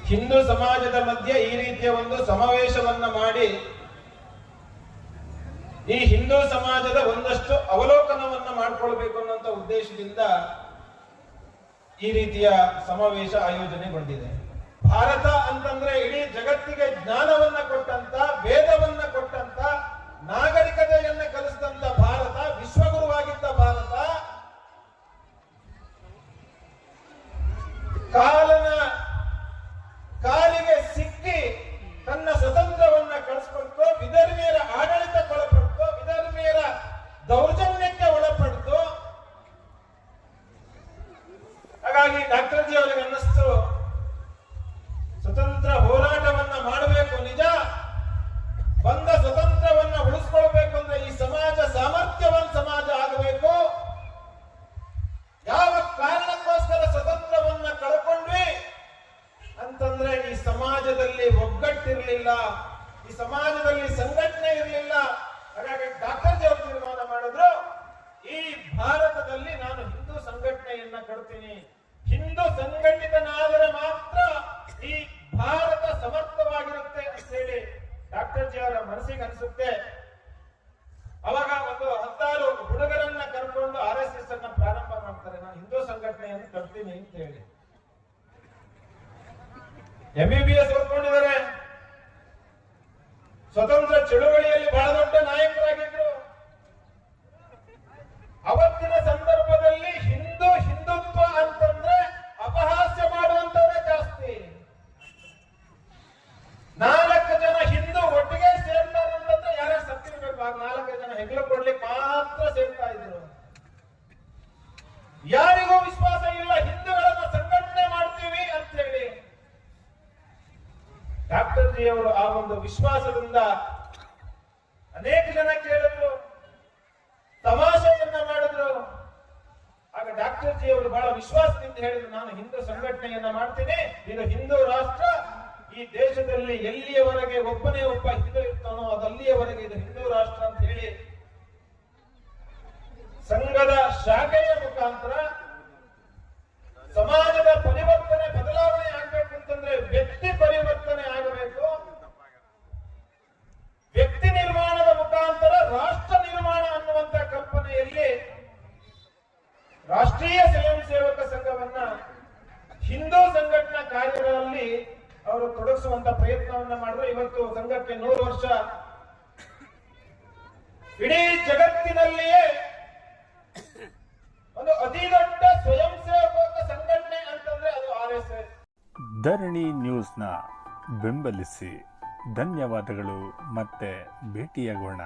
ಹಿಂದೂ ಸಮಾಜದ ಮಧ್ಯೆ ಈ ರೀತಿಯ ಒಂದು ಸಮಾವೇಶವನ್ನ ಮಾಡಿ ಈ ಹಿಂದೂ ಸಮಾಜದ ಒಂದಷ್ಟು ಅವಲೋಕನವನ್ನ ಮಾಡಿಕೊಳ್ಬೇಕು ಅನ್ನುವಂತ ಉದ್ದೇಶದಿಂದ ಈ ರೀತಿಯ ಸಮಾವೇಶ ಆಯೋಜನೆಗೊಂಡಿದೆ. ಭಾರತ ಅಂತಂದ್ರೆ ಇಡೀ ಜಗತ್ತಿಗೆ ಜ್ಞಾನವನ್ನ ಕೊಟ್ಟಂತ, ವೇದವನ್ನ ಕೊಟ್ಟಂತ, ನಾಗರಿಕತೆಯನ್ನ ಕಲಿಸಿದಂತ ಭಾರತ, ವಿಶ್ವಗುರುವಾಗಿದ್ದ ಭಾರತ ಕಾಲಿಗೆ ಸಿಕ್ಕಿ ತನ್ನ ಸ್ವತಂತ್ರವನ್ನ ಕಳಿಸ್ಕೊಳ್ತು, ವಿಧರ್ಮೀಯರ ಆಡಳಿತಕ್ಕೆ ಒಳಪಡ್ತು, ವಿಧರ್ಮೀಯರ ದೌರ್ಜನ್ಯಕ್ಕೆ ಒಳಪಡ್ತು. ಹಾಗಾಗಿ ಡಾಕ್ಟರ್ ಜಿ ಅವರಿಗೆ ಅನ್ನಿಸ್ತು ಸ್ವತಂತ್ರ ಹೋರಾಟವನ್ನ ಮಾಡಬೇಕು, ನಿಜ. ಬಂದ ಸ್ವತಂತ್ರವನ್ನ ಉಳಿಸ್ಕೊಳ್ಬೇಕು ಅಂದ್ರೆ ಈ ಸಮಾಜ ಸಾಮರ್ಥ್ಯವಂತ ಸಮಾಜ ಆಗಬೇಕು. ಯಾವ ಕಾರಣಕ್ಕೋಸ್ಕರ ಸ್ವತಂತ್ರವನ್ನ ಕಳ್ಕೊಂಡ್ವಿ ಅಂತಂದ್ರೆ ಈ ಸಮಾಜದಲ್ಲಿ ಒಗ್ಗಟ್ಟಿರ್ಲಿಲ್ಲ, ಈ ಸಮಾಜದಲ್ಲಿ ಸಂಘಟನೆ ಇರಲಿಲ್ಲ. ಹಾಗಾಗಿ ಡಾಕ್ಟರ್ ಜಿ ಅವರು ತೀರ್ಮಾನ ಮಾಡಿದ್ರು, ಈ ಭಾರತದಲ್ಲಿ ನಾನು ಹಿಂದೂ ಸಂಘಟನೆಯನ್ನ ಕಟ್ತೀನಿ. ಹಿಂದೂ ಸಂಘಟಿತನಾದರೆ ಮಾತ್ರ ಈ ಭಾರತ ಸಮರ್ಥವಾಗಿರುತ್ತೆ ಅಂತ ಹೇಳಿ ಡಾಕ್ಟರ್ ಜಿ ಅವರ ಮನಸ್ಸಿಗೆ ಅನಿಸುತ್ತೆ. ಅವಾಗ ಒಂದು 10 ಹುಡುಗರನ್ನ ಕರ್ಕೊಂಡು RSS ಅನ್ನ ಪ್ರಾರಂಭ ಮಾಡ್ತಾರೆ. ನಾನು ಹಿಂದೂ ಸಂಘಟನೆಯನ್ನು ಕಟ್ತೀನಿ ಅಂತ ಹೇಳಿ. MBBS ಓದ್ಕೊಂಡಿದ್ದಾರೆ, ಸ್ವತಂತ್ರ ಚಳುವಳಿಯಲ್ಲಿ ಬಹಳ ದೊಡ್ಡ ನಾಯಕರಾಗಿದ್ರು. ಅವತ್ತಿನ ಸಂದರ್ಭದಲ್ಲಿ ಹಿಂದುತ್ವ ಅಂತಂದ್ರೆ ಅಪಹಾಸ್ಯ ಮಾಡುವಂತವರೇ ಜಾಸ್ತಿ. 4 ಜನ ಹಿಂದೂ ಒಟ್ಟಿಗೆ ಸೇರ್ತಾರೆ ಅಂತಂದ್ರೆ ಯಾರು ಸತ್ತಿರ್ಬೇಕು. ಆಗ 4 ಜನ ಹೆಗ್ಲು ಕೊಡ್ಲಿಕ್ಕೆ ಮಾತ್ರ ಸೇರ್ತಾ ಇದ್ರು. ಯಾರಿಗೂ ವಿಶ್ವಾಸ ಇಲ್ಲ ಹಿಂದೂಗಳನ್ನ ಸಂಘಟನೆ ಮಾಡ್ತೀವಿ ಅಂತ ಹೇಳಿ. ಡಾಕ್ಟರ್ ಜಿ ಅವರು ಆ ಒಂದು ವಿಶ್ವಾಸದಿಂದ ಅನೇಕ ಜನ ಕೇಳಿದ್ರು, ತಮಾಷೆಯನ್ನ ಮಾಡಿದ್ರು. ಆಗ ಡಾಕ್ಟರ್ ಜಿ ಅವರು ಬಹಳ ವಿಶ್ವಾಸದಿಂದ ಹೇಳಿದ್ರು, ನಾನು ಹಿಂದೂ ಸಂಘಟನೆಯನ್ನ ಮಾಡ್ತೀನಿ, ಇದು ಹಿಂದೂ ರಾಷ್ಟ್ರ. ಈ ದೇಶದಲ್ಲಿ ಎಲ್ಲಿಯವರೆಗೆ ಒಬ್ಬನೇ ಒಬ್ಬ ಹಿಂದೂ ಇರ್ತಾನೋ ಅದಲ್ಲಿಯವರೆಗೆ ಇದು ಹಿಂದೂ ರಾಷ್ಟ್ರ ಅಂತ ಹೇಳಿ ಸಂಘದ ಶಾಖೆಯ ಮುಖಾಂತರ ಸಮಾಜದ ಪರಿವರ್ತನೆ, ಬದಲಾವಣೆ ಆಗ್ಬೇಕು ಅಂತಂದ್ರೆ ವ್ಯಕ್ತಿ ಪರಿವರ್ತನೆ ಆಗಬೇಕು. ವ್ಯಕ್ತಿ ನಿರ್ಮಾಣದ ಮುಖಾಂತರ ರಾಷ್ಟ್ರ ನಿರ್ಮಾಣ ಅನ್ನುವಂತ ಕಲ್ಪನೆಯಲ್ಲಿ ರಾಷ್ಟ್ರೀಯ ಸ್ವಯಂ ಸೇವಕ ಸಂಘವನ್ನ ಹಿಂದೂ ಸಂಘಟನಾ ಕಾರ್ಯಗಳಲ್ಲಿ ಅವರು ತೊಡಗಿಸುವಂತ ಪ್ರಯತ್ನವನ್ನ ಮಾಡಿದ್ರು. ಇವತ್ತು ಸಂಘಕ್ಕೆ 100 ವರ್ಷ. ಇಡೀ ಜಗತ್ತಿನಲ್ಲಿಯೇ ಒಂದು ಅತಿ ದೊಡ್ಡ ಸ್ವಯಂ ಸೇವಕ ಸಂಘಟನೆ ಅಂತಂದ್ರೆ ಅದು RSS. ಧರಣಿ ನ್ಯೂಸ್ನ ಬೆಂಬಲಿಸಿ. ಧನ್ಯವಾದಗಳು. ಮತ್ತೆ ಭೇಟಿಯಾಗೋಣ.